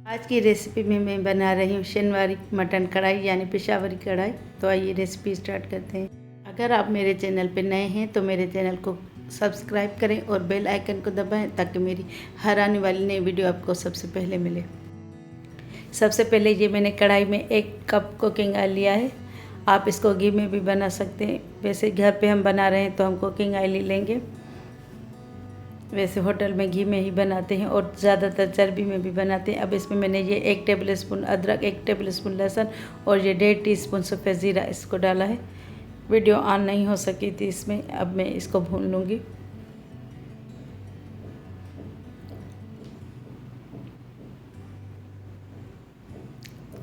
आज की रेसिपी में मैं बना रही हूँ शनिवारी मटन कढ़ाई यानी पेशावरी कढ़ाई। तो आइए रेसिपी स्टार्ट करते हैं। अगर आप मेरे चैनल पर नए हैं तो मेरे चैनल को सब्सक्राइब करें और बेल आइकन को दबाएं ताकि मेरी हर आने वाली नई वीडियो आपको सबसे पहले मिले। सबसे पहले ये मैंने कढ़ाई में 1 कप कुकिंग ऑयल लिया है। आप इसको घी में भी बना सकते हैं। वैसे घर पर हम बना रहे हैं तो हम कुकिंग ऑयल ही लेंगे। वैसे होटल में घी में ही बनाते हैं और ज़्यादातर चर्बी में भी बनाते हैं। अब इसमें मैंने ये 1 टेबलस्पून अदरक, 1 टेबलस्पून लहसुन और ये 1.5 टीस्पून सफ़ेद ज़ीरा इसको डाला है। वीडियो ऑन नहीं हो सकी थी इसमें। अब मैं इसको भून लूँगी।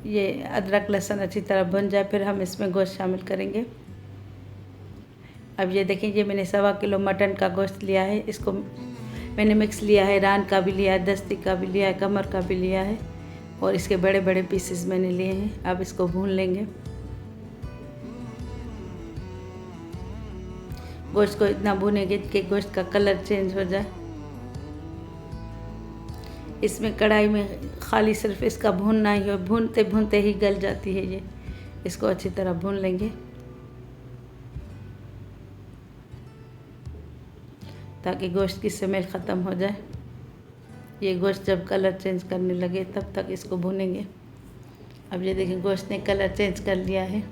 ये अदरक लहसुन अच्छी तरह भुन जाए फिर हम इसमें गोश्त शामिल करेंगे। अब ये देखिए, ये मैंने 1.25 किलो मटन का गोश्त लिया है। इसको मैंने मिक्स लिया है, रान का भी लिया है, दस्ती का भी लिया है, कमर का भी लिया है और इसके बड़े बड़े पीसेस मैंने लिए हैं। अब इसको भून लेंगे। गोश्त को इतना भूनेंगे कि गोश्त का कलर चेंज हो जाए। इसमें कढ़ाई में खाली सिर्फ इसका भूनना ही हो, भूनते भूनते ही गल जाती है ये। इसको अच्छी तरह भून लेंगे ताकि गोश्त की स्मेल ख़त्म हो जाए। ये गोश्त जब कलर चेंज करने लगे तब तक इसको भूनेंगे। अब ये देखिए, गोश्त ने कलर चेंज कर लिया है।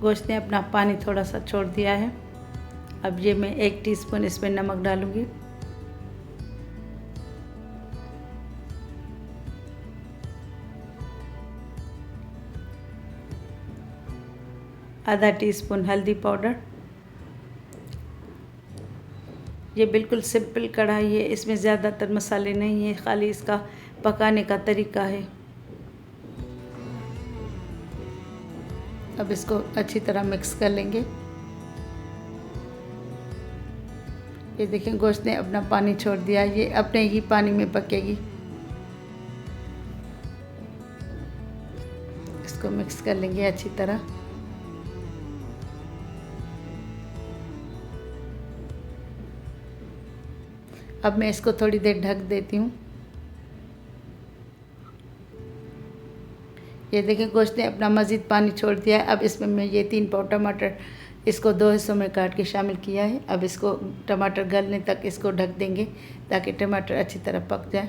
गोश्त ने अपना पानी थोड़ा सा छोड़ दिया है। अब ये मैं 1 टीस्पून इसमें नमक डालूँगी। आधा टीस्पून हल्दी पाउडर। ये बिल्कुल सिंपल कढ़ाई है, इसमें ज़्यादातर मसाले नहीं है, खाली इसका पकाने का तरीका है। अब इसको अच्छी तरह मिक्स कर लेंगे। ये देखें, गोश्त ने अपना पानी छोड़ दिया। ये अपने ही पानी में पकेगी। इसको मिक्स कर लेंगे अच्छी तरह। अब मैं इसको थोड़ी देर ढक देती हूँ। ये देखिए, गोश्त ने अपना मज़ीद पानी छोड़ दिया है। अब इसमें मैं ये 3 पाव टमाटर इसको 2 हिस्सों में काट के शामिल किया है। अब इसको टमाटर गलने तक इसको ढक देंगे ताकि टमाटर अच्छी तरह पक जाए।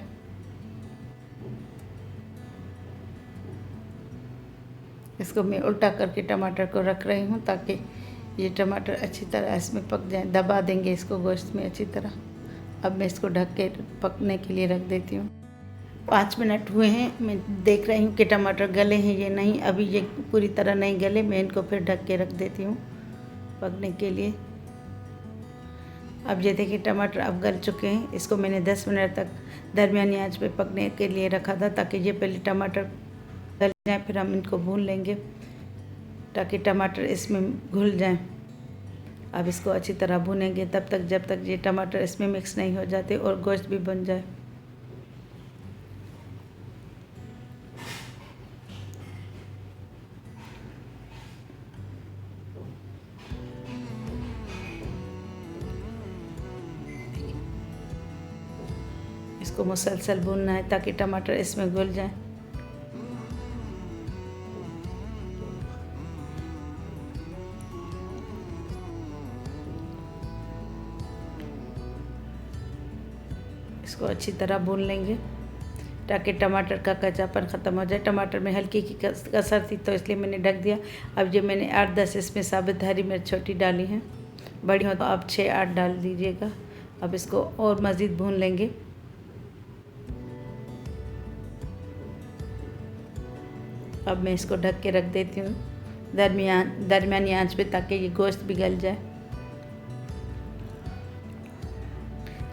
इसको मैं उल्टा करके टमाटर को रख रही हूँ ताकि ये टमाटर अच्छी तरह इसमें पक जाए। दबा देंगे इसको गोश्त में अच्छी तरह। अब मैं इसको ढक के पकने के लिए रख देती हूँ। 5 मिनट हुए हैं। मैं देख रही हूँ कि टमाटर गले हैं ये नहीं। अभी ये पूरी तरह नहीं गले। मैं इनको फिर ढक के रख देती हूँ पकने के लिए। अब ये देखिए, टमाटर अब गल चुके हैं। इसको मैंने 10 मिनट तक दरमियानी आंच पे पकने के लिए रखा था ताकि ये पहले टमाटर गल जाए, फिर हम इनको भून लेंगे ताकि टमाटर इसमें घुल जाएं। अब इसको अच्छी तरह भूनेंगे तब तक जब तक ये टमाटर इसमें मिक्स नहीं हो जाते और गोश्त भी बन जाए। इसको मुसलसल भूनना है ताकि टमाटर इसमें घुल जाए। इसको अच्छी तरह भून लेंगे ताकि टमाटर का कच्चापन ख़त्म हो जाए। टमाटर में हल्की की कसर थी तो इसलिए मैंने ढक दिया। अब ये मैंने 8-10 इसमें साबुत हरी मिर्च छोटी डाली हैं। बड़ी हो तो आप 6-8 डाल दीजिएगा। अब इसको और मज़ीद भून लेंगे। अब मैं इसको ढक के रख देती हूँ दरमियानी आंच पे ताकि ये गोश्त भी गल जाए।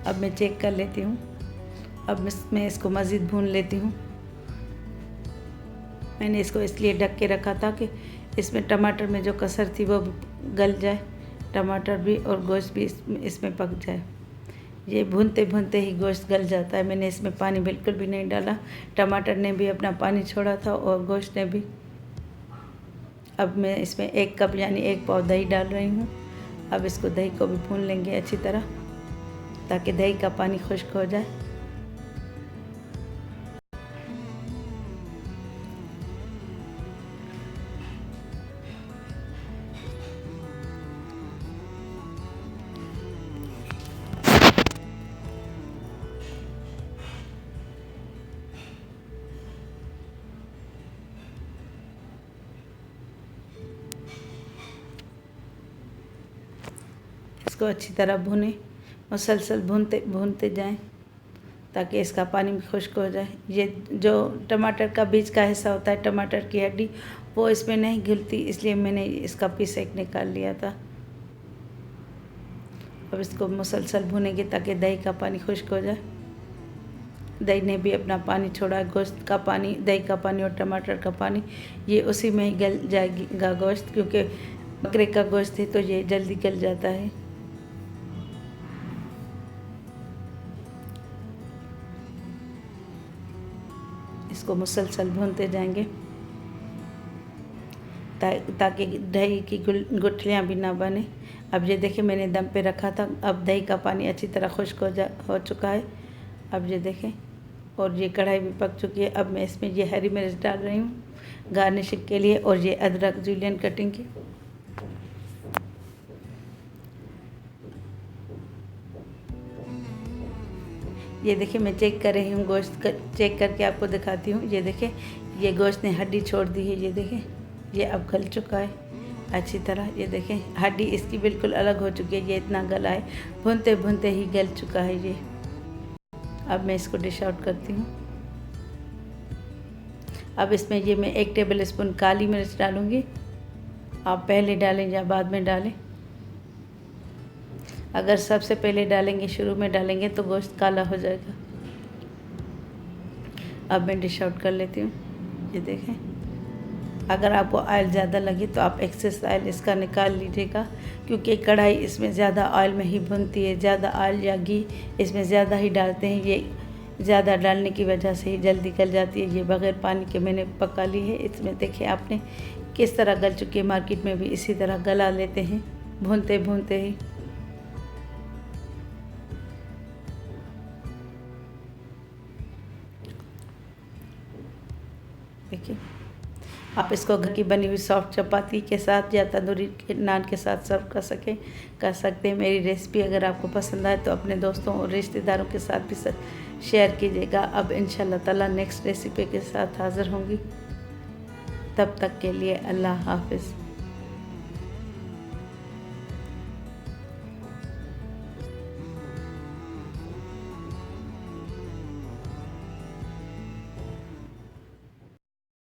अब मैं चेक कर लेती हूँ। अब मैं इसको मज़ीद भून लेती हूँ। मैंने इसको इसलिए ढक के रखा था कि इसमें टमाटर में जो कसर थी वो गल जाए, टमाटर भी और गोश्त भी इसमें पक जाए। ये भूनते भूनते ही गोश्त गल जाता है। मैंने इसमें पानी बिल्कुल भी नहीं डाला। टमाटर ने भी अपना पानी छोड़ा था और गोश्त ने भी। अब मैं इसमें 1 कप यानी 1 पाव दही डाल रही हूँ। अब इसको दही को भी भून लेंगे अच्छी तरह, ताकि दही का पानी खुश्क हो जाए। इसको अच्छी तरह भुने, मुसलसल भूनते भूनते जाएं, ताकि इसका पानी भी खुश्क हो जाए। ये जो टमाटर का बीज का हिस्सा होता है, टमाटर की हड्डी, वो इसमें नहीं घुलती, इसलिए मैंने इसका पीस एक निकाल लिया था। अब इसको मुसलसल भुनेंगे ताकि दही का पानी खुश्क हो जाए। दही ने भी अपना पानी छोड़ा, गोश्त का पानी, दही का पानी और टमाटर का पानी, ये उसी में ही गल जाएगा गोश्त, क्योंकि बकरे का गोश्त है तो ये जल्दी गल जाता है। इसको मुसलसल भूनते जाएंगे ताकि दही की गुठलियाँ भी ना बने। अब ये देखिए मैंने दम पे रखा था, अब दही का पानी अच्छी तरह खुश्क हो चुका है। अब ये देखें, और ये कढ़ाई भी पक चुकी है। अब मैं इसमें ये हरी मिर्च डाल रही हूँ गार्निशिंग के लिए, और ये अदरक जूलियन कटिंग की। ये देखिए मैं चेक कर रही हूँ, गोश्त चेक करके आपको दिखाती हूँ। ये देखिए ये गोश्त ने हड्डी छोड़ दी है। ये देखें ये अब गल चुका है अच्छी तरह। ये देखें हड्डी इसकी बिल्कुल अलग हो चुकी है, ये इतना गला है, भूनते भूनते ही गल चुका है ये। अब मैं इसको डिश आउट करती हूँ। अब इसमें ये मैं 1 टेबल स्पून काली मिर्च डालूँगी। आप पहले डालें या बाद में डालें। अगर सबसे पहले डालेंगे, शुरू में डालेंगे, तो गोश्त काला हो जाएगा। अब मैं डिश आउट कर लेती हूँ। ये देखें, अगर आपको ऑयल ज़्यादा लगे तो आप एक्सेस ऑयल इसका निकाल लीजिएगा, क्योंकि कढ़ाई इसमें ज़्यादा ऑयल में ही भुनती है। ज़्यादा ऑयल या घी इसमें ज़्यादा ही डालते हैं, ये ज़्यादा डालने की वजह से ही जल्दी गल जाती है। ये बग़ैर पानी के मैंने पका ली है। इसमें देखिए आपने किस तरह गल चुकी है। मार्केट में भी इसी तरह गला लेते हैं भूनते भूनते ही। देखिए आप इसको घर की बनी हुई सॉफ्ट चपाती के साथ या तंदूरी के नान के साथ सर्व कर सकते हैं। मेरी रेसिपी अगर आपको पसंद आए तो अपने दोस्तों और रिश्तेदारों के साथ भी शेयर कीजिएगा। अब इंशाल्लाह ताला नेक्स्ट रेसिपी के साथ हाज़िर होंगी। तब तक के लिए अल्लाह हाफ़िज़।